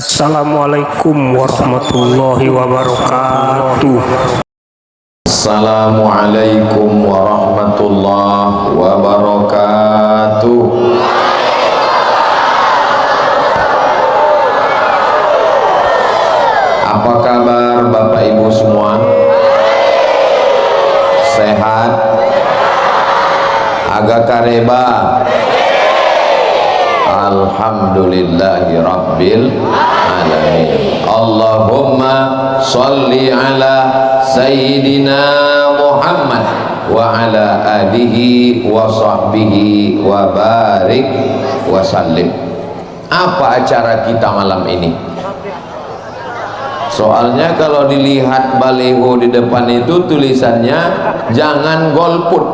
Assalamualaikum warahmatullahi wabarakatuh. Assalamualaikum warahmatullahi wabarakatuh. Apa kabar Bapak Ibu semua? Sehat? Agak kareba? Alhamdulillahi Rabbil Alamin. Allahumma salli ala Sayyidina Muhammad wa ala alihi wa sahbihi wa barik wa sallim. Apa acara kita malam ini? Soalnya kalau dilihat baliho di depan itu tulisannya jangan golput.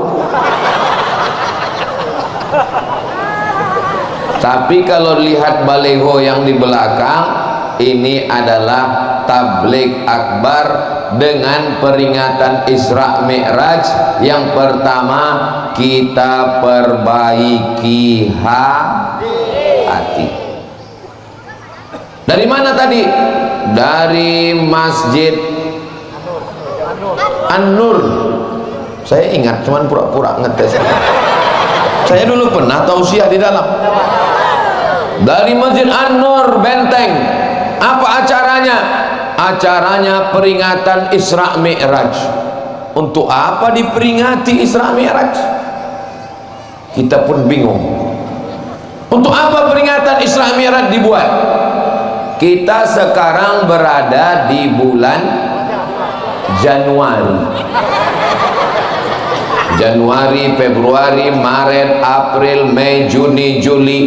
Tapi kalau lihat baliho yang di belakang, ini adalah tabligh akbar dengan peringatan Isra Mi'raj. Yang pertama, kita perbaiki hati. Dari mana tadi? Dari Masjid An-Nur. Saya ingat, cuman pura-pura ngetes. Saya dulu pernah tausiah di dalam. Dari Masjid An-Nur Benteng. Apa acaranya? Acaranya peringatan Isra Mi'raj. Untuk apa diperingati Isra Mi'raj? Kita pun bingung. Untuk apa peringatan Isra Mi'raj dibuat? Kita sekarang berada di bulan Januari, Februari, Maret, April, Mei, Juni, Juli.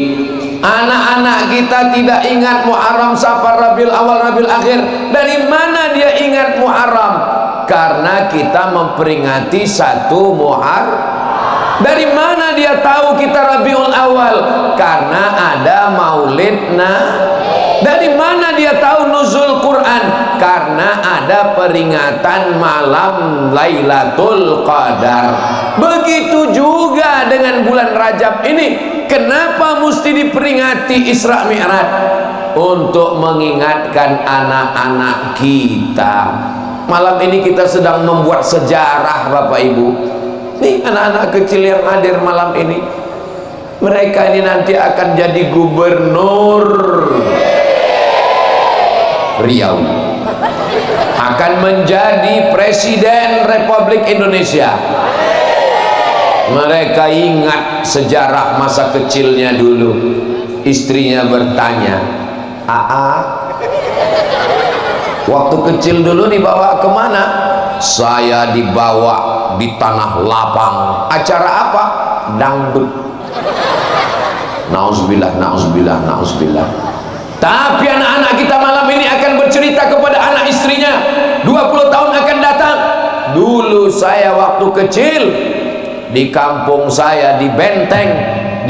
Anak-anak kita tidak ingat Muharram, Safar, Rabiul Awal, Rabiul Akhir. Dari mana dia ingat Muharram? Karena kita memperingati satu Muharram. Dari mana dia tahu kita Rabiul Awal? Karena ada Maulid Dari mana dia tahu nuzul Quran? Karena ada peringatan malam Lailatul Qadar. Begitu juga dengan bulan Rajab ini. Kenapa mesti diperingati Isra Mi'raj? Untuk mengingatkan anak-anak kita. Malam ini kita sedang membuat sejarah, Bapak Ibu. Nih anak-anak kecil yang hadir malam ini, mereka ini nanti akan jadi gubernur Riau, akan menjadi presiden Republik Indonesia. Mereka ingat sejarah masa kecilnya dulu. Istrinya bertanya, waktu kecil dulu dibawa kemana? Saya dibawa di tanah lapang. Acara apa? Dangdut. Nauzubillah, nauzubillah, nauzubillah. Tapi anak-anak kita malam ini akan bercerita kepada anak istrinya 20 tahun akan datang. Dulu saya waktu kecil di kampung saya di Benteng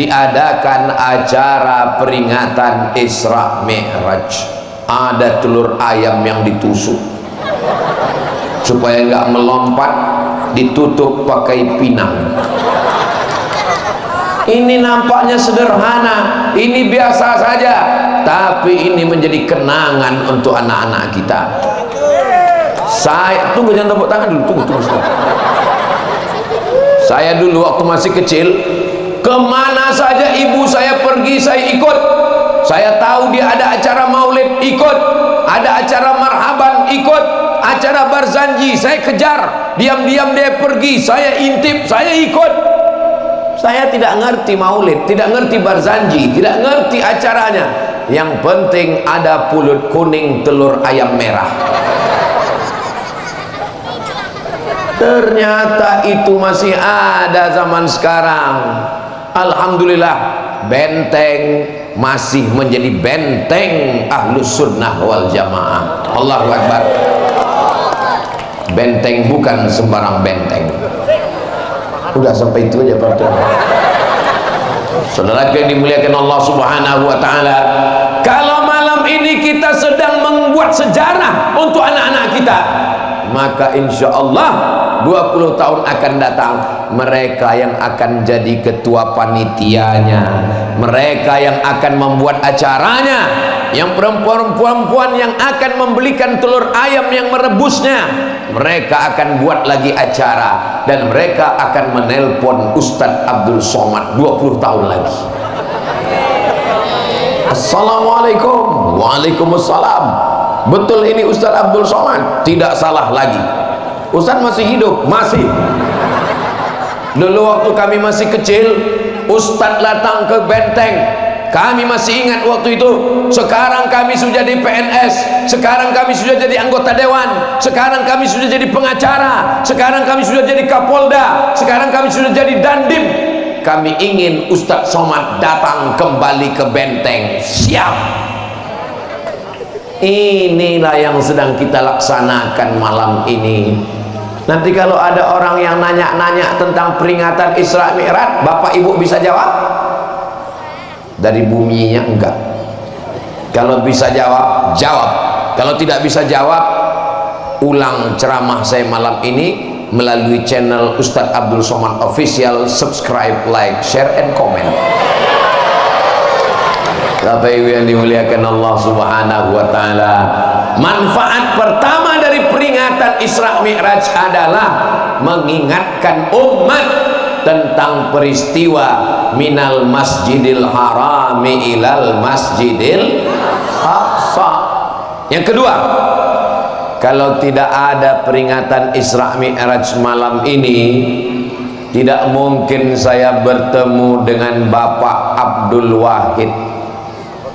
diadakan acara peringatan Isra Mi'raj. Ada telur ayam yang ditusuk supaya nggak melompat, ditutup pakai pinang. Ini nampaknya sederhana, ini biasa saja, tapi ini menjadi kenangan untuk anak-anak kita. Saya tunggu, jangan tepuk tangan dulu, tunggu. Saya dulu waktu masih kecil, kemana saja ibu saya pergi saya ikut. Saya tahu dia ada acara maulid, ikut. Ada acara marhaban, ikut. Acara barzanji, saya kejar. Diam-diam dia pergi, saya intip, saya ikut. Saya tidak ngerti maulid, tidak ngerti barzanji, tidak ngerti acaranya. Yang penting ada pulut kuning, telur ayam merah. Ternyata itu masih ada zaman sekarang. Alhamdulillah, Benteng masih menjadi benteng Ahlus Sunnah wal Jamaah. Allahu Akbar. Benteng bukan sembarang benteng. Udah sampai itu aja Pak. Saudara yang dimuliakan Allah Subhanahu wa taala, kalau malam ini kita sedang membuat sejarah untuk anak-anak kita, maka insya Allah 20 tahun akan datang mereka yang akan jadi ketua panitianya, mereka yang akan membuat acaranya, yang perempuan-perempuan yang akan membelikan telur ayam yang merebusnya, mereka akan buat lagi acara dan mereka akan menelpon Ustadz Abdul Somad 20 tahun lagi. Assalamualaikum. Waalaikumsalam. Betul ini Ustadz Abdul Somad? Tidak salah lagi. Ustadz masih hidup? Masih. Dulu waktu kami masih kecil, Ustadz datang ke Benteng, kami masih ingat waktu itu. Sekarang kami sudah jadi PNS, sekarang kami sudah jadi anggota dewan, sekarang kami sudah jadi pengacara, sekarang kami sudah jadi Kapolda, sekarang kami sudah jadi Dandim. Kami ingin Ustadz Somad datang kembali ke Benteng. Siap. Inilah yang sedang kita laksanakan malam ini. Nanti kalau ada orang yang nanya-nanya tentang peringatan Isra Mi'raj, Bapak Ibu bisa jawab? Dari buminya enggak. Kalau bisa jawab, jawab. Kalau tidak bisa jawab, ulang ceramah saya malam ini melalui channel Ustadz Abdul Somad Official. Subscribe, like, share, and comment. Bapak Ibu yang dimuliakan Allah Subhanahu wa Ta'ala, manfaat pertama dari peringatan Isra Mi'raj adalah mengingatkan umat tentang peristiwa minal masjidil harami ilal masjidil aqsa. Yang kedua, kalau tidak ada peringatan Isra Mi'raj malam ini, tidak mungkin saya bertemu dengan Bapak Abdul Wahid.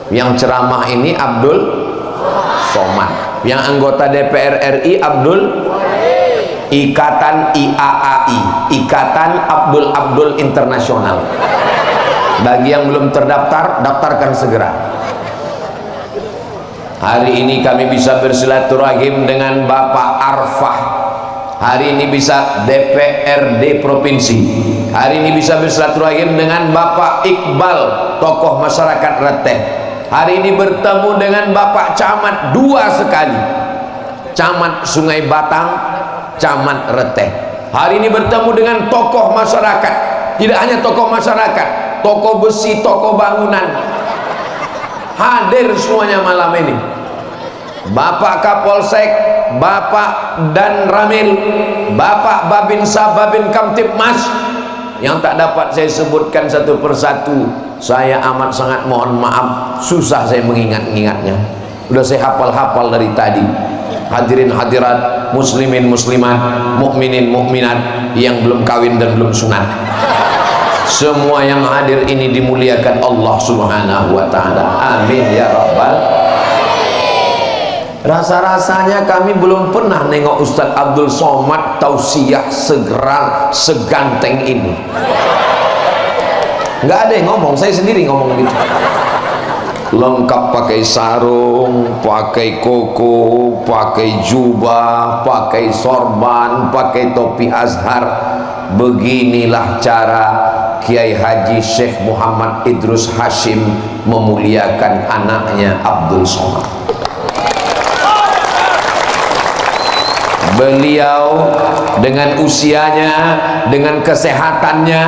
Yang ceramah ini Abdul Somad, yang anggota DPR RI Abdul, Ikatan IAAI, Ikatan Abdul Internasional. Bagi yang belum terdaftar, daftarkan segera. Hari ini kami bisa bersilaturahim dengan Bapak Arfah. Hari ini bisa DPRD Provinsi. Hari ini bisa bersilaturahim dengan Bapak Iqbal, tokoh masyarakat Reteh. Hari ini bertemu dengan Bapak Camat 2 sekali, Camat Sungai Batang, Camat Reteh. Hari ini bertemu dengan tokoh masyarakat. Tidak hanya tokoh masyarakat, tokoh besi, tokoh bangunan, hadir semuanya malam ini. Bapak Kapolsek, Bapak Dan Ramil, Bapak Babinsa, Babin Kamtipmas, yang tak dapat saya sebutkan satu persatu. Saya amat sangat mohon maaf, susah saya mengingat-ingatnya. Udah saya hafal-hafal dari tadi. Hadirin hadirat, muslimin muslimat, mukminin mukminat yang belum kawin dan belum sunat, semua yang hadir ini dimuliakan Allah Subhanahu wa Ta'ala. Amin ya rabbal. Rasa-rasanya kami belum pernah nengok Ustadz Abdul Somad tausiah segera seganteng ini. Nggak ada yang ngomong, saya sendiri ngomong gitu. Lengkap pakai sarung, pakai koko, pakai jubah, pakai sorban, pakai topi azhar. Beginilah cara Kiai Haji Syekh Muhammad Idrus Hashim memuliakan anaknya Abdul Somad. Beliau dengan usianya, dengan kesehatannya,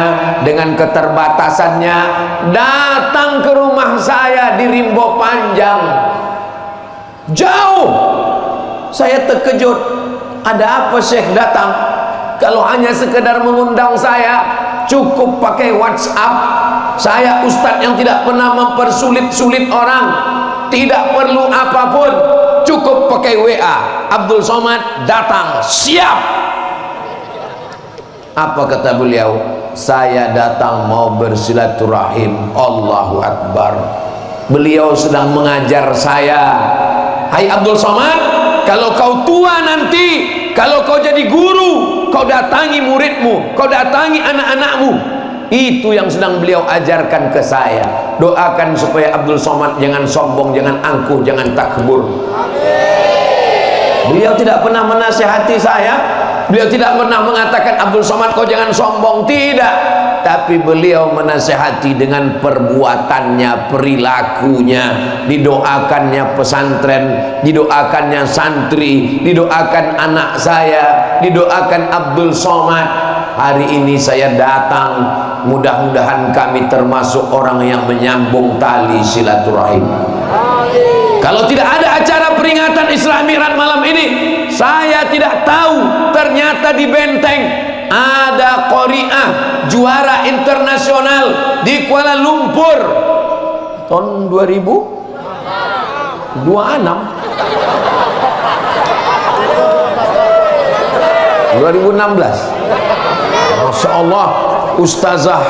dengan keterbatasannya, datang ke rumah saya di Rimbo Panjang. Jauh. Saya terkejut. Ada apa Syekh datang? Kalau hanya sekedar mengundang saya, cukup pakai WhatsApp. Saya ustadz yang tidak pernah mempersulit-sulit orang, tidak perlu apapun, cukup pakai WA. Abdul Somad datang, siap. Apa kata beliau? Saya datang mau bersilaturahim. Allahu Akbar. Beliau sedang mengajar saya. Hai Abdul Somad, kalau kau tua nanti, kalau kau jadi guru, kau datangi muridmu, kau datangi anak-anakmu. Itu yang sedang beliau ajarkan ke saya. Doakan supaya Abdul Somad jangan sombong, jangan angkuh, jangan takbur. Beliau tidak pernah menasihati saya. Beliau tidak pernah mengatakan Abdul Somad kau jangan sombong, tidak. Tapi beliau menasihati dengan perbuatannya, perilakunya. Didoakannya pesantren, didoakannya santri, didoakan anak saya, didoakan Abdul Somad. Hari ini saya datang, mudah-mudahan kami termasuk orang yang menyambung tali silaturahim. Kalau tidak ada acara peringatan Isra Mi'raj malam ini, saya tidak tahu ternyata di Benteng ada qari'ah juara internasional di Kuala Lumpur tahun 2026. Masya Allah, Ustazah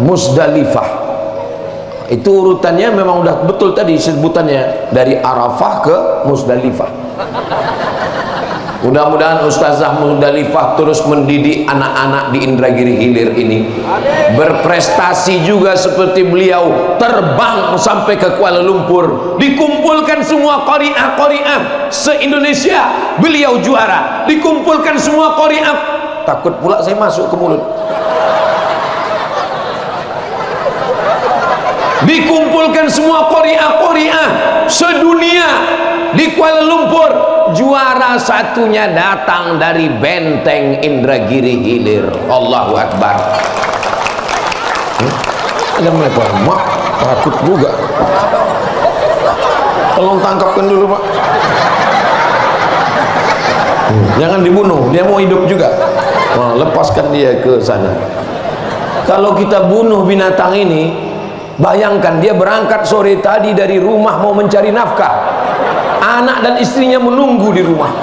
Musdalifah. Itu urutannya memang udah betul tadi sebutannya, dari Arafah ke Musdalifah. Mudah-mudahan Ustazah Musdalifah terus mendidik anak-anak di Indragiri Hilir ini berprestasi juga seperti beliau, terbang sampai ke Kuala Lumpur, dikumpulkan semua qari'ah se-Indonesia, beliau juara, dikumpulkan semua qari'ah. Takut pula saya masuk ke mulut. Dikumpulkan semua qari'ah sedunia di Kuala Lumpur, juara satunya datang dari Benteng Indragiri Hilir. Allahu Akbar. Ada mereka, mak takut juga. Tolong tangkapkan dulu, Pak. Jangan dibunuh, dia mau hidup juga. Lepaskan dia ke sana. Kalau kita bunuh binatang ini, bayangkan dia berangkat sore tadi dari rumah mau mencari nafkah, anak dan istrinya menunggu di rumah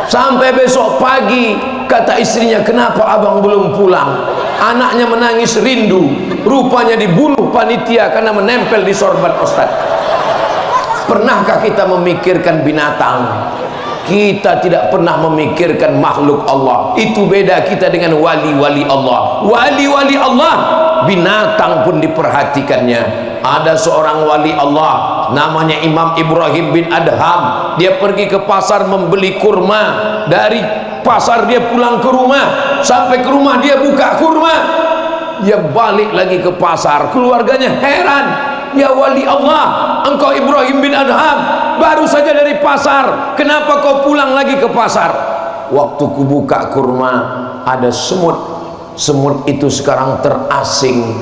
sampai besok pagi. Kata istrinya, kenapa abang belum pulang? Anaknya menangis rindu, rupanya dibunuh panitia karena menempel di sorban Ustaz. Pernahkah kita memikirkan binatang? Kita tidak pernah memikirkan makhluk Allah. Itu beda kita dengan wali-wali Allah. Wali-wali Allah, binatang pun diperhatikannya. Ada seorang wali Allah namanya Imam Ibrahim bin Adham. Dia pergi ke pasar membeli kurma. Dari pasar dia pulang ke rumah, sampai ke rumah dia buka kurma, dia balik lagi ke pasar. Keluarganya heran, ya wali Allah, engkau Ibrahim bin Adham, baru saja dari pasar, kenapa kau pulang lagi ke pasar? Waktu ku buka kurma, ada semut. Semut itu sekarang terasing,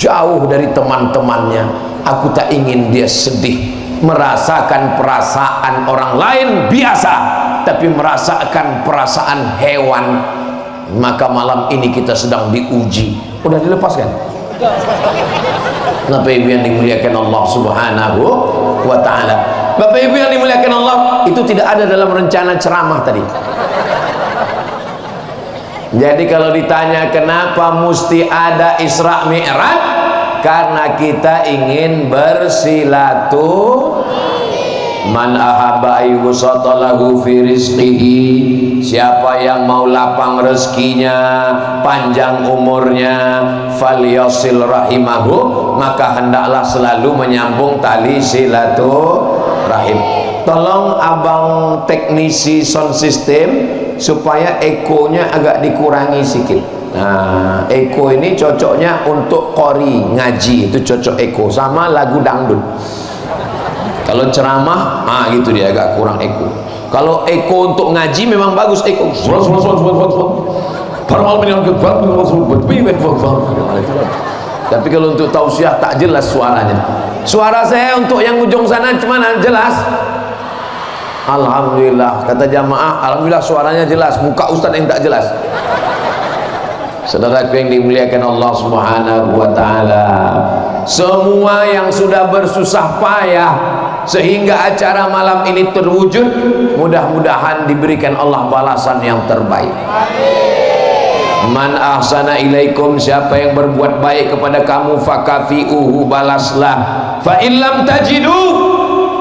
jauh dari teman-temannya. Aku tak ingin dia sedih, merasakan perasaan orang lain biasa, tapi merasakan perasaan hewan. Maka malam ini kita sedang diuji. Udah dilepaskan? Bapak Ibu yang dimuliakan Allah Subhanahu wa ta'ala, Bapak Ibu yang dimuliakan Allah, itu tidak ada dalam rencana ceramah tadi. Jadi kalau ditanya kenapa mesti ada Isra Mi'raj, karena kita ingin Man ahabba ayyubsata lahu fi rizqihi, siapa yang mau lapang rezekinya, panjang umurnya, falyasil rahimahu, maka hendaklah selalu menyambung tali silaturahim. Tolong abang teknisi sound system supaya ekonya agak dikurangi sedikit. Nah, eko ini cocoknya untuk qori ngaji, itu cocok eko sama lagu dangdut. Kalau ceramah, gitu dia agak kurang eko. Kalau eko untuk ngaji memang bagus eko. Tapi kalau untuk tausiah tak jelas suaranya. Suara saya untuk yang ujung sana cuman jelas. Alhamdulillah, kata jamaah, alhamdulillah suaranya jelas, muka ustaz yang tak jelas. Saudaraku yang dimuliakan Allah Subhanahu wa ta'ala, semua yang sudah bersusah payah sehingga acara malam ini terwujud, mudah-mudahan diberikan Allah balasan yang terbaik. Man ahsana ilaikum, siapa yang berbuat baik kepada kamu, fakafi'uhu, balaslah. Fa illam tajidu,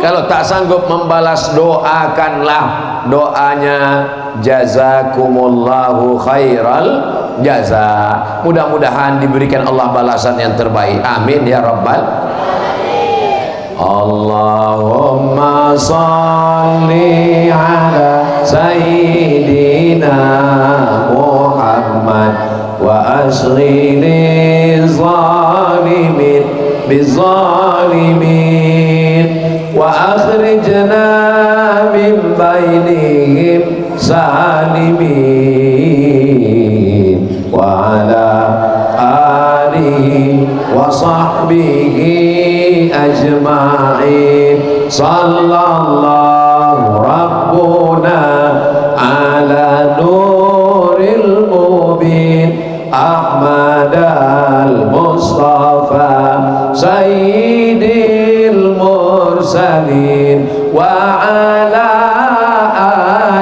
kalau tak sanggup membalas, doakanlah. Doanya jazakumullahu khairal jaza, mudah-mudahan diberikan Allah balasan yang terbaik. Amin ya rabbal. Allahumma salli ala sayyidina Muhammad wa asghini zalimin bizalimin wa akhrijna min bainihim salimin wa ala alihi wa sahbihi ajma'in. sallallahu rabbuna ala nuril mubin Ahmad al-Mustafa Sayyidil Mursalin wa ala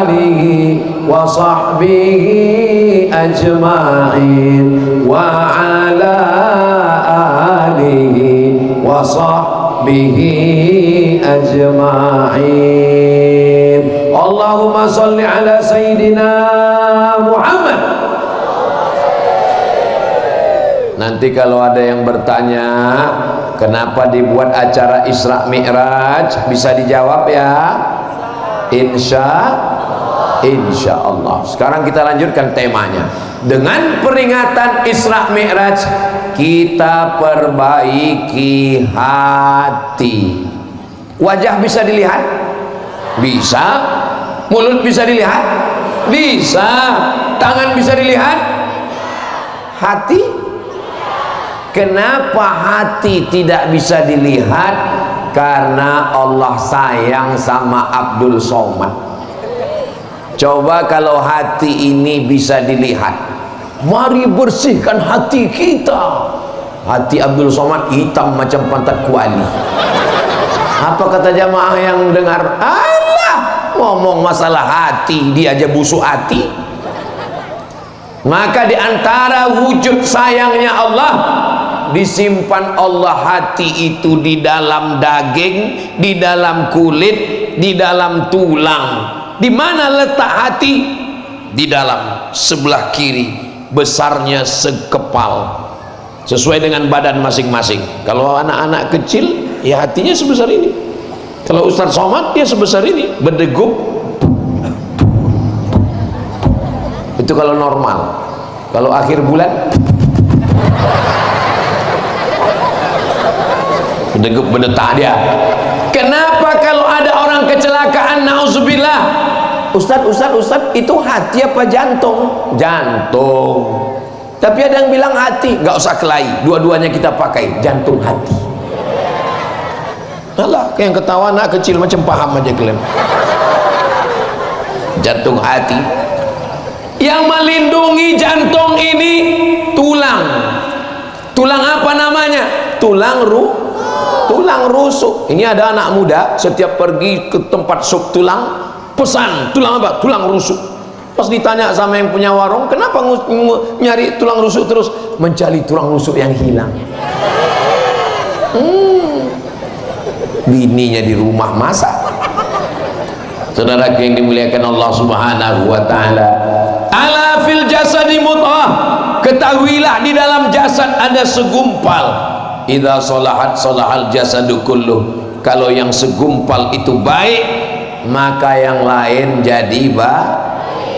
alihi wa sahbihi ajma'in wa ala alihi wa sahbihi ajma'in. Allahumma salli ala Sayyidina Muhammad. Nanti kalau ada yang bertanya kenapa dibuat acara Isra Mi'raj, bisa dijawab ya, insya Allah. Sekarang kita lanjutkan temanya. Dengan peringatan Isra Mi'raj, kita perbaiki hati. Wajah bisa dilihat? Bisa. Mulut bisa dilihat? Bisa. Tangan bisa dilihat? Hati? Kenapa hati tidak bisa dilihat? Karena Allah sayang sama Abdul Somad. Coba kalau hati ini bisa dilihat, mari bersihkan hati kita. Hati Abdul Somad hitam macam pantat kuali. Apa kata jamaah yang dengar? Alah, ngomong masalah hati, dia aja busuk hati. Maka diantara wujud sayangnya Allah, disimpan Allah hati itu di dalam daging, di dalam kulit, di dalam tulang. Di mana letak hati? Di dalam sebelah kiri, besarnya sekepal, sesuai dengan badan masing-masing. Kalau anak-anak kecil, ya hatinya sebesar ini. Kalau Ustaz Somad, dia sebesar ini, berdegup. Itu kalau normal. Kalau akhir bulan, berdegup, berdetak dia. Kenapa kalau ada orang kecelakaan, na'udzubillah, Ustaz, itu hati apa jantung? Jantung. Tapi ada yang bilang hati, nggak usah kelahi, dua-duanya kita pakai, jantung hati. Alah, kayak yang ketawa anak kecil macam paham aja kalian. Jantung hati. Yang melindungi jantung ini tulang. Tulang apa namanya? Tulang rusuk. Ini ada anak muda setiap pergi ke tempat sup tulang, pesan tulang apa? Tulang rusuk. Pas ditanya sama yang punya warung, kenapa nyari tulang rusuk terus? Mencari tulang rusuk yang hilang. Bininya di rumah masak. Saudara yang dimuliakan Allah Subhanahu wa taala, ala fil jasadi mudghah, ketahuilah di dalam jasad ada segumpal. Idza salahat salahal jasadu kulluh. Kalau yang segumpal itu baik, maka yang lain jadi baik.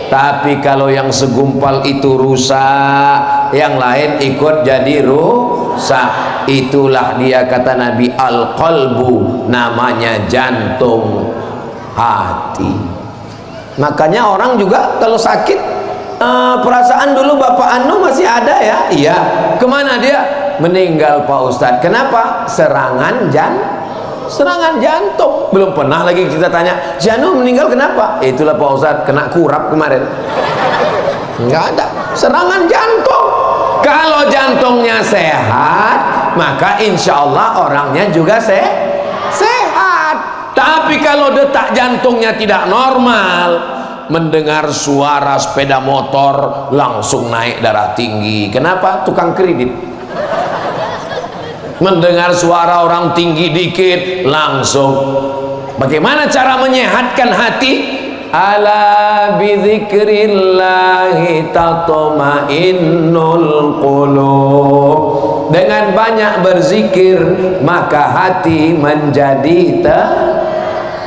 Tapi kalau yang segumpal itu rusak, yang lain ikut jadi rusak. Itulah dia kata Nabi, al-qalbu, namanya jantung hati. Makanya orang juga kalau sakit, perasaan dulu Bapak Anu masih ada ya? Iya. Kemana dia? Meninggal Pak Ustadz. Kenapa? Serangan jantung. Belum pernah lagi kita tanya, Janu meninggal kenapa? Itulah Pak Ustadz, kena kurap kemarin. Enggak ada, serangan jantung. Kalau jantungnya sehat, maka insya Allah orangnya juga sehat. Tapi kalau detak jantungnya tidak normal, mendengar suara sepeda motor langsung naik darah tinggi. Kenapa? Tukang kredit. Mendengar suara orang tinggi dikit langsung. Bagaimana cara menyehatkan hati? Ala bizikrillahi tatma'innul qulub. Dengan banyak berzikir maka hati menjadi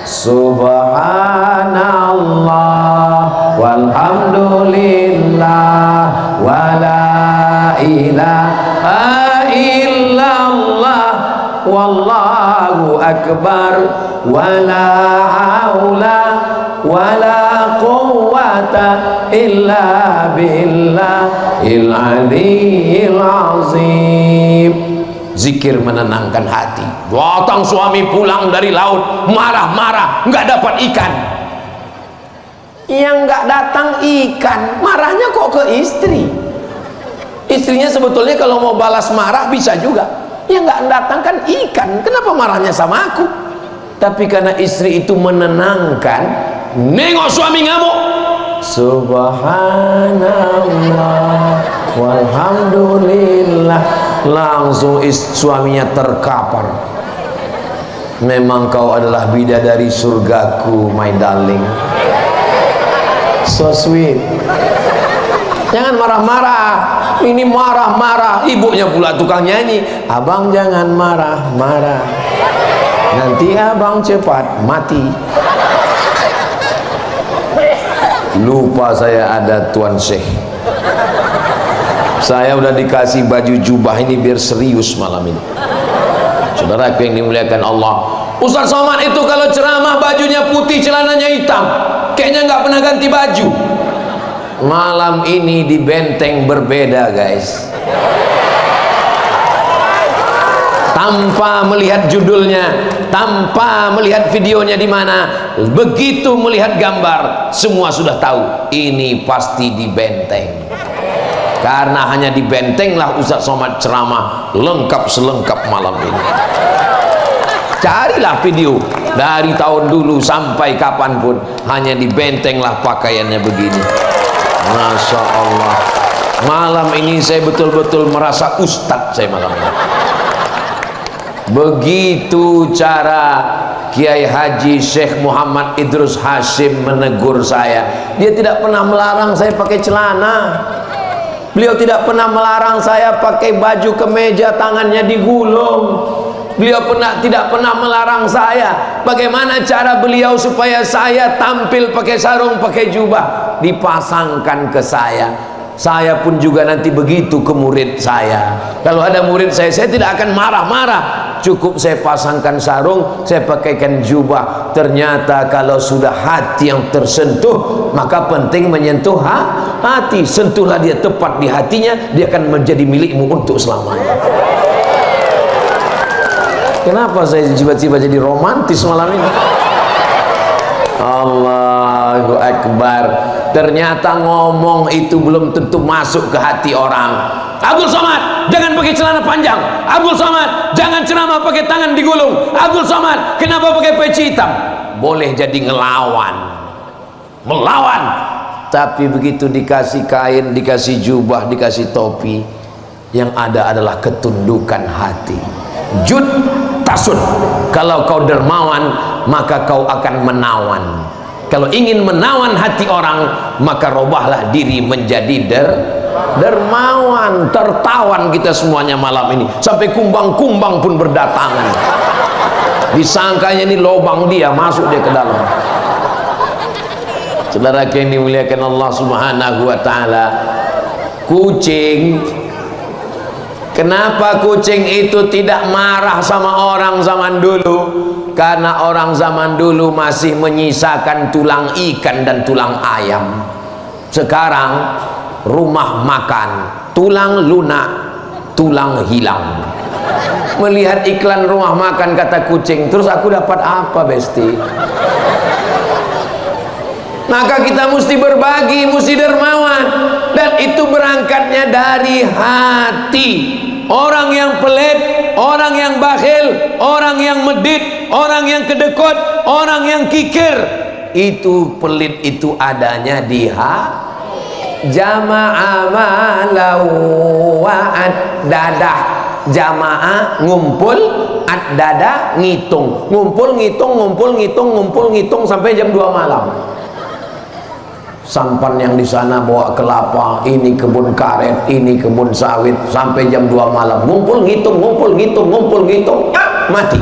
Subhanallah walhamdulillah wala ilaha illallah wallahu akbar wala haula wala quwwata illa billahil aliyyil azim. zikir menenangkan hati. Datang suami pulang dari laut marah-marah nggak dapat ikan. Yang nggak datang ikan, marahnya kok ke istri. Istrinya sebetulnya kalau mau balas marah bisa juga. Yang nggak datang kan ikan, kenapa marahnya sama aku? Tapi karena istri itu menenangkan, nengok suami ngamuk, subhanallah walhamdulillah, langsung suaminya terkapar. Memang kau adalah bidadari surgaku, my darling. So sweet. Jangan marah-marah. Ini marah-marah. Ibunya pula tukang nyanyi. Abang jangan marah-marah, nanti abang cepat mati. Lupa saya ada Tuan Syekh. Saya udah dikasih baju jubah ini biar serius malam ini. Saudara yang dimuliakan Allah, Ustaz Somad itu kalau ceramah bajunya putih, celananya hitam, kayaknya nggak pernah ganti baju. Malam ini di Benteng berbeda, guys. Tanpa melihat judulnya, tanpa melihat videonya di mana, begitu melihat gambar, semua sudah tahu ini pasti di Benteng. Karena hanya di Benteng lah Ustaz Somad ceramah lengkap selengkap malam ini. Carilah video dari tahun dulu sampai kapanpun, hanya di Benteng lah pakaiannya begini. Masya Allah, malam ini saya betul-betul merasa ustadz saya malam ini. Begitu cara Kiai Haji Syekh Muhammad Idrus Hashim menegur saya. Dia tidak pernah melarang saya pakai celana. Beliau tidak pernah melarang saya pakai baju kemeja tangannya digulung. Beliau tidak pernah melarang saya. Bagaimana cara beliau supaya saya tampil pakai sarung, pakai jubah, dipasangkan ke saya. Saya pun juga nanti begitu ke murid saya. Kalau ada murid saya tidak akan marah-marah. Cukup saya pasangkan sarung, saya pakaikan jubah. Ternyata kalau sudah hati yang tersentuh, maka penting menyentuh hati. Sentuhlah dia tepat di hatinya, dia akan menjadi milikmu untuk selamanya. Kenapa saya tiba-tiba jadi romantis malam ini? Allahu Akbar. Ternyata ngomong itu belum tentu masuk ke hati orang. Abdul Somad, jangan pakai celana panjang. Abdul Somad, jangan ceramah pakai tangan digulung. Abdul Somad, kenapa pakai peci hitam? Boleh jadi ngelawan, melawan. Tapi begitu dikasih kain, dikasih jubah, dikasih topi, yang ada adalah ketundukan hati. Jud tasud. Kalau kau dermawan, maka kau akan menawan. Kalau ingin menawan hati orang, maka robahlah diri menjadi dermawan. Tertawan kita semuanya malam ini, sampai kumbang-kumbang pun berdatangan. Disangkanya ini lubang dia, masuk dia ke dalam. Saudara yang dimuliakan Allah Subhanahu wa taala, kucing, kenapa kucing itu tidak marah sama orang zaman dulu? Karena orang zaman dulu masih menyisakan tulang ikan dan tulang ayam. Sekarang rumah makan, tulang lunak, tulang hilang. Melihat iklan rumah makan kata kucing, terus aku dapat apa, Besti? Maka kita mesti berbagi, mesti dermawan, dan itu berangkatnya dari hati. Orang yang pelit, orang yang bakhil, orang yang medit, orang yang kedekut, orang yang kikir, itu pelit itu adanya di hati. Jama'a malau wa'ad dadah. Jamaah ngumpul, ad-dada ngitung, ngumpul ngitung, ngumpul ngitung, ngumpul ngitung sampai jam 2 malam. Sampan yang di sana bawa kelapa, ini kebun karet, ini kebun sawit, sampai jam 2 malam ngumpul ngitung, ngumpul ngitung, ngumpul ngitung, ya, mati.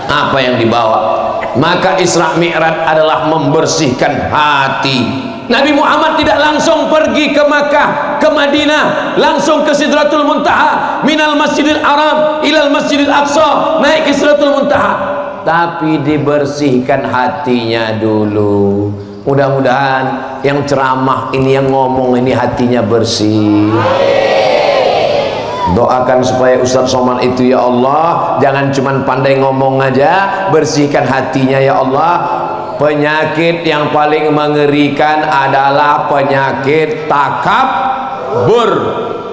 Apa yang dibawa? Maka Isra Mi'raj adalah membersihkan hati. Nabi Muhammad tidak langsung pergi ke Makkah, ke Madinah, langsung ke Sidratul Muntaha, minal Masjidil Haram ilal Masjidil Aqsa, naik ke Sidratul Muntaha. Tapi dibersihkan hatinya dulu. Mudah-mudahan yang ceramah ini, yang ngomong ini hatinya bersih. Doakan supaya Ustadz Somad itu ya Allah jangan cuman pandai ngomong aja, bersihkan hatinya ya Allah. Penyakit yang paling mengerikan adalah penyakit takabur.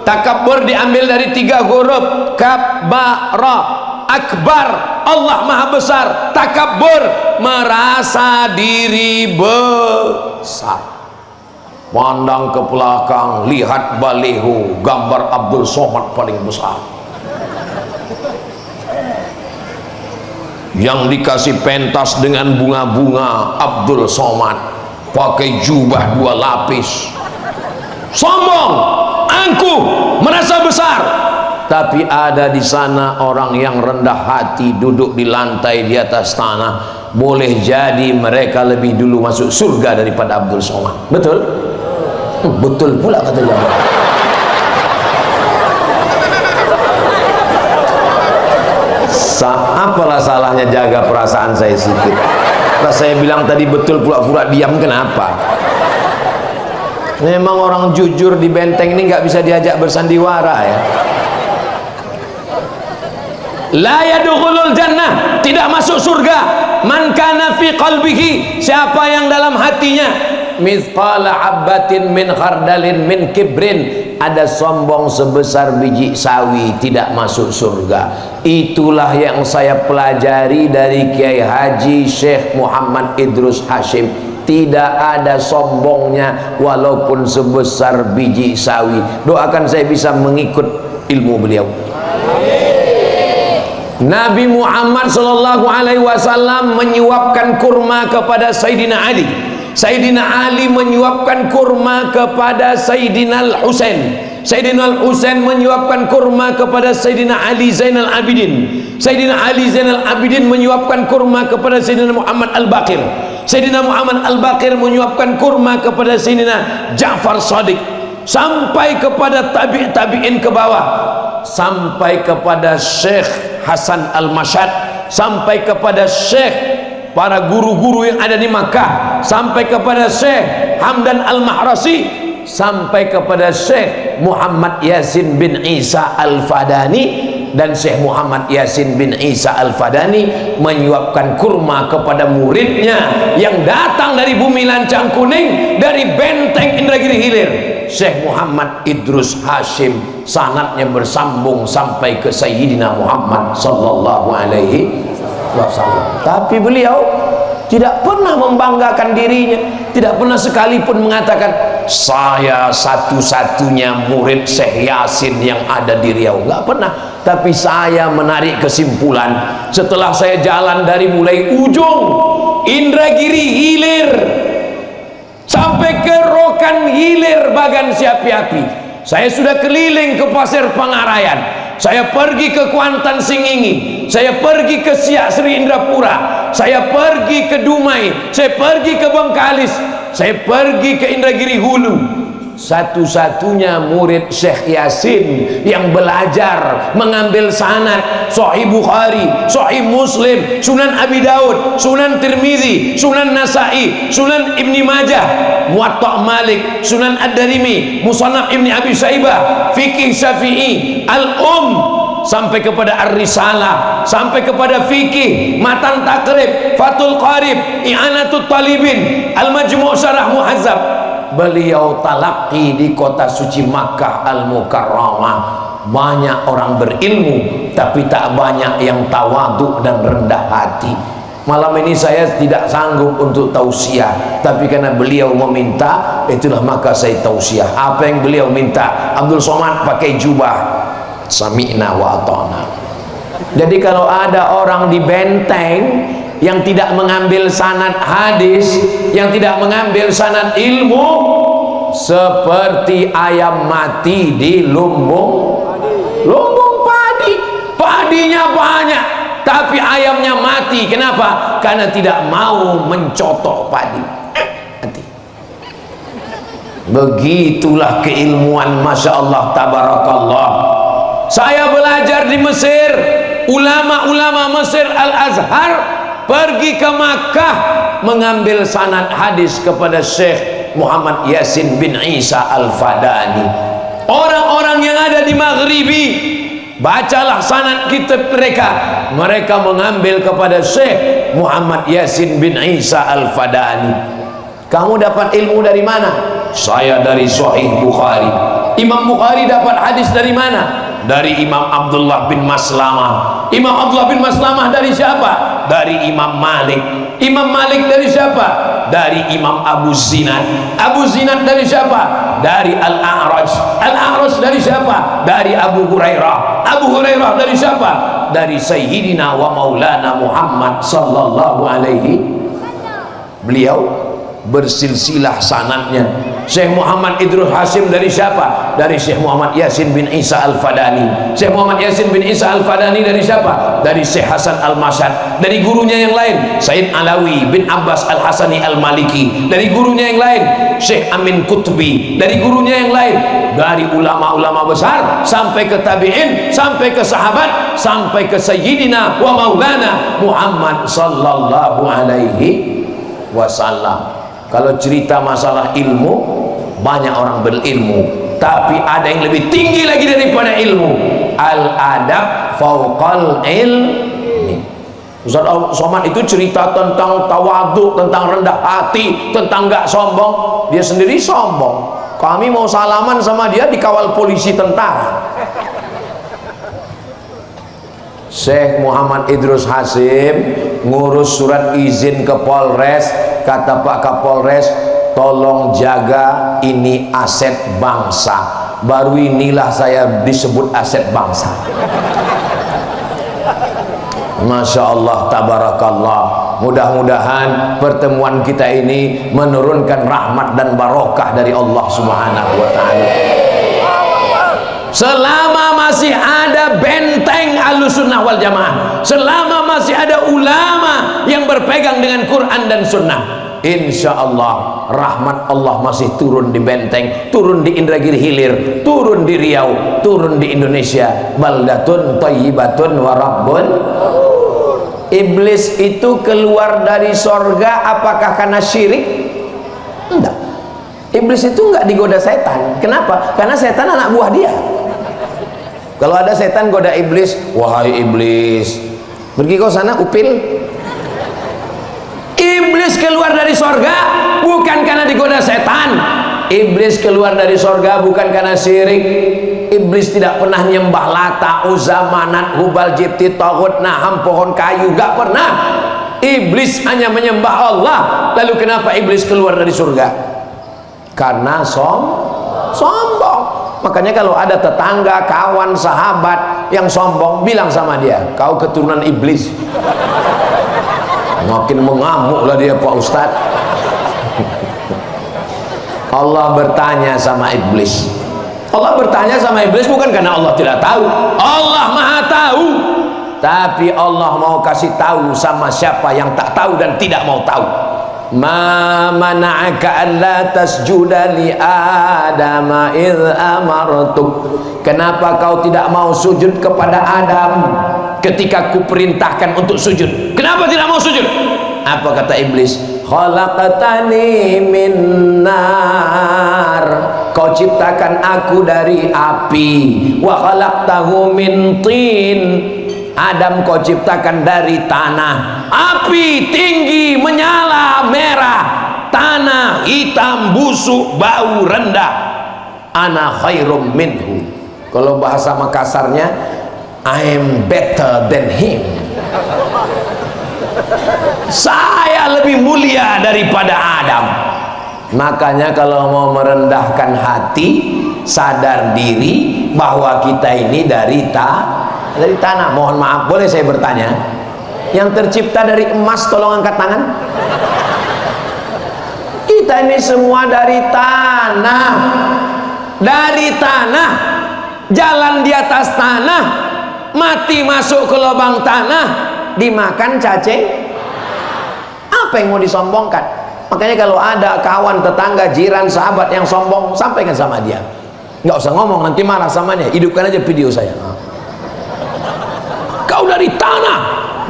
Takabur diambil dari 3 huruf, kabbara, akbar, Allah maha besar. Takabur, merasa diri besar. Pandang ke belakang, lihat baliho gambar Abdul Somad paling besar, yang dikasih pentas dengan bunga-bunga. Abdul Somad pakai jubah 2 lapis, sombong, angkuh, merasa besar. Tapi ada di sana orang yang rendah hati, duduk di lantai di atas tanah. Boleh jadi mereka lebih dulu masuk surga daripada Abdul Somad. Betul? Betul pula kata jamaah. Apalah salahnya jaga perasaan saya sedikit. Pas saya bilang tadi betul pura-pura diam, kenapa? Memang orang jujur di benteng ini nggak bisa diajak bersandiwara ya. La yadkhulul jannah, tidak masuk surga. Man kana fi qalbihi, siapa yang dalam hatinya mithqala habbatin min khardalin min kibrin, ada sombong sebesar biji sawi, tidak masuk surga. Itulah yang saya pelajari dari Kiai Haji Syekh Muhammad Idrus Hashim. Tidak ada sombongnya walaupun sebesar biji sawi. Doakan saya bisa mengikut ilmu beliau. Nabi Muhammad sallallahu alaihi wasallam menyuapkan kurma kepada Sayyidina Ali. Sayyidina Ali menyuapkan kurma kepada Sayyidina Al-Husain. Sayyidina Al-Husain menyuapkan kurma kepada Sayyidina Ali Zainal Abidin. Sayyidina Ali Zainal Abidin menyuapkan kurma kepada Sayyidina Muhammad Al-Baqir. Sayyidina Muhammad Al-Baqir menyuapkan kurma kepada Sayyidina Ja'far Shadiq, sampai kepada tabi'in ke bawah, sampai kepada Syekh Hasan Al-Mashad, sampai kepada Syekh para guru-guru yang ada di Makkah, sampai kepada Syekh Hamdan Al-Mahrasi, sampai kepada Syekh Muhammad Yasin bin Isa Al-Fadani. Dan Syekh Muhammad Yasin bin Isa Al-Fadani menyuapkan kurma kepada muridnya yang datang dari bumi lancang kuning, dari benteng Indragiri Hilir, Syekh Muhammad Idrus Hashim. Sanadnya bersambung sampai ke Sayyidina Muhammad sallallahu alaihi wasallam. Tapi beliau tidak pernah membanggakan dirinya, tidak pernah sekalipun mengatakan saya satu-satunya murid Syekh Yasin yang ada di Riau, nggak pernah. Tapi saya menarik kesimpulan setelah saya jalan dari mulai ujung Indragiri Hilir sampai ke Rokan Hilir Bagan Siapi-Api, saya sudah keliling ke Pasir Pangarayan, saya pergi ke Kuantan Singingi, saya pergi ke Siak Sri Indrapura, saya pergi ke Dumai, saya pergi ke Bengkalis, saya pergi ke Indragiri Hulu. Satu-satunya murid Syekh Yasin yang belajar mengambil sanad Sahih Bukhari, Sahih Muslim, Sunan Abi Daud, Sunan Tirmizi, Sunan Nasai, Sunan Ibni Majah, Muwatta Malik, Sunan Ad-Darimi, Musannaf Ibni Abi Syaibah, Fiqih Syafi'i, sampai kepada Ar-Risalah, sampai kepada Fiqih, Matan Takrib, Fathul Qarib, I'anatul Talibin, Al-Majmu' Syarah Muhazzab. Beliau talaqi di kota suci Makkah Al-Mukarramah. Banyak orang berilmu, tapi tak banyak yang tawadhu dan rendah hati. Malam ini saya tidak sanggup untuk tausiah, tapi karena beliau meminta, itulah maka saya tausiah. Apa yang beliau minta? Abdul Somad pakai jubah, sami'na wa ata'na. Jadi kalau ada orang di benteng yang tidak mengambil sanad hadis, yang tidak mengambil sanad ilmu, seperti ayam mati di lumbung padi. Padinya banyak tapi ayamnya mati. Kenapa? Karena tidak mau mencotok padi. Mati. Begitulah keilmuan, Masya Allah, tabarakallah. Saya belajar di Mesir, ulama-ulama Mesir Al-Azhar pergi ke Makkah mengambil sanad hadis kepada Syekh Muhammad Yasin bin Isa Al-Fadani. orang-orang yang ada di Maghribi, bacalah sanad kitab mereka mengambil kepada Syekh Muhammad Yasin bin Isa Al-Fadani. Kamu dapat ilmu dari mana? Saya dari Sahih Bukhari. Imam Bukhari dapat hadis dari mana? Dari Imam Abdullah bin Maslamah. Imam Abdullah bin Maslamah dari siapa? Dari Imam Malik. Imam Malik dari siapa? Dari Imam Abu Zinad. Abu Zinad dari siapa? Dari Al-A'raj. Al-A'raj dari siapa? Dari Abu Hurairah. Abu Hurairah dari siapa? Dari Sayyidina wa Maulana Muhammad sallallahu alaihi. Beliau bersilsilah sanadnya. Syekh Muhammad Idrus Hasim dari siapa? Dari Syekh Muhammad Yasin bin Isa Al-Fadani. Syekh Muhammad Yasin bin Isa Al-Fadani dari siapa? Dari Syekh Hasan Al-Mashad. Dari gurunya yang lain Said Alawi bin Abbas Al-Hasani Al-Maliki. Dari gurunya yang lain Syekh Amin Qutbi. Dari gurunya yang lain dari ulama-ulama besar sampai ke tabi'in, sampai ke sahabat, sampai ke Sayyidina wa Maulana Muhammad sallallahu alaihi wasallam. Kalau cerita masalah ilmu, banyak orang berilmu, tapi ada yang lebih tinggi lagi daripada ilmu. Al-adab fauqal ilmi. Ustaz Somad itu cerita tentang tawadhu, tentang rendah hati, tentang gak sombong. Dia sendiri sombong. Kami mau salaman sama dia dikawal polisi tentara. Syekh Muhammad Idrus Hasim ngurus surat izin ke Polres. Kata Pak Kapolres, tolong jaga, ini aset bangsa. Baru inilah saya disebut aset bangsa. Masya Allah, tabarakallah. Mudah-mudahan pertemuan kita ini menurunkan rahmat dan barokah dari Allah Subhanahu wa ta'ala. Selama masih ada benteng Ahlussunnah wal Jamaah, selama masih ada ulama yang berpegang dengan Quran dan Sunnah, insya Allah rahmat Allah masih turun di benteng, turun di Indragiri Hilir, turun di Riau, turun di Indonesia. Baldatun thayyibatun wa rabbun. Iblis itu keluar dari sorga apakah karena syirik? Enggak. Iblis itu enggak digoda setan. Kenapa? Karena setan anak buah dia. Kalau ada setan goda iblis, wahai iblis, pergi kau sana upil. Iblis keluar dari sorga bukan karena digoda setan. Iblis keluar dari sorga bukan karena syirik. Iblis tidak pernah nyembah Lata, Uzza, Manat, Hubal, Jibti, Taghut, Naham, pohon kayu, gak pernah. Iblis hanya menyembah Allah. Lalu kenapa iblis keluar dari surga? Karena sombong. Makanya kalau ada tetangga, kawan, sahabat yang sombong, bilang sama dia, kau keturunan iblis. Makin mengamuklah dia, Pak Ustadz. Allah bertanya sama iblis. Allah bertanya sama iblis bukan karena Allah tidak tahu. Allah Maha tahu. Tapi Allah mau kasih tahu sama siapa yang tak tahu dan tidak mau tahu. Ma mana'aka alla tasjuda li Adama idh amartuk. Kenapa kau tidak mau sujud kepada Adam ketika kuperintahkan untuk sujud? Kenapa tidak mau sujud? Apa kata iblis? Khalaqtani min nar. Kau ciptakan aku dari api. Wa khalaqtahu min tin. Adam kau ciptakan dari tanah. Api tinggi menyala merah, tanah hitam busuk bau rendah. Ana khairum minhu. Kalau bahasa Makassarnya, I am better than him. Saya lebih mulia daripada Adam. Makanya kalau mau merendahkan hati, sadar diri bahwa kita ini dari tanah. Mohon maaf, boleh saya bertanya, yang tercipta dari emas tolong angkat tangan. Kita ini semua dari tanah. Dari tanah, jalan di atas tanah, mati masuk ke lubang tanah, dimakan cacing. Apa yang mau disombongkan? Makanya kalau ada kawan, tetangga, jiran, sahabat yang sombong, sampaikan sama dia. Nggak usah ngomong, nanti marah samanya. Hidupkan aja video saya. Kau dari tanah,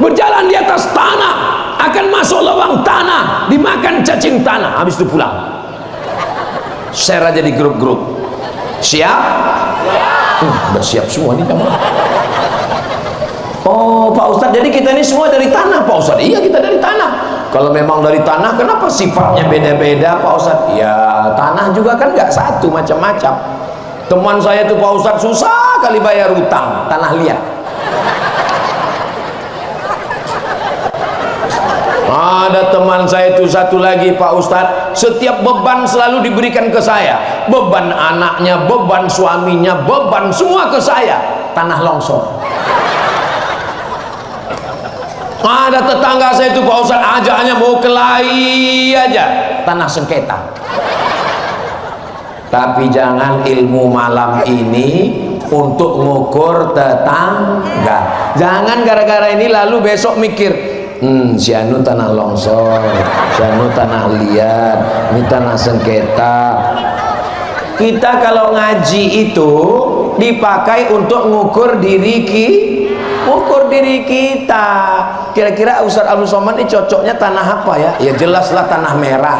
berjalan di atas tanah, akan masuk lubang tanah, dimakan cacing tanah. Habis itu pulang, share aja di grup-grup. Siap? Udah siap semua nih kamu. Oh Pak Ustadz, jadi kita ini semua dari tanah Pak Ustadz? Iya, kita dari tanah. Kalau memang dari tanah, kenapa sifatnya beda-beda Pak Ustadz? Ya tanah juga kan nggak satu, macam-macam. Teman saya tuh Pak Ustadz susah kali bayar utang, tanah liat. Ada teman saya itu satu lagi Pak Ustadz, setiap beban selalu diberikan ke saya. Beban anaknya, beban suaminya, beban semua ke saya. Tanah longsor. Ada tetangga saya itu Pak Ustadz, ajakannya mau kelahi aja, tanah sengketa. Tapi jangan ilmu malam ini untuk ngukur tetangga. Jangan gara-gara ini lalu besok mikir, si anu tanah longsor, si anu tanah liat, ini tanah sengketa. Kita kalau ngaji itu dipakai untuk ngukur diri kita. Kira-kira Ustaz Abdul Somad ini cocoknya tanah apa ya? Ya jelaslah tanah merah.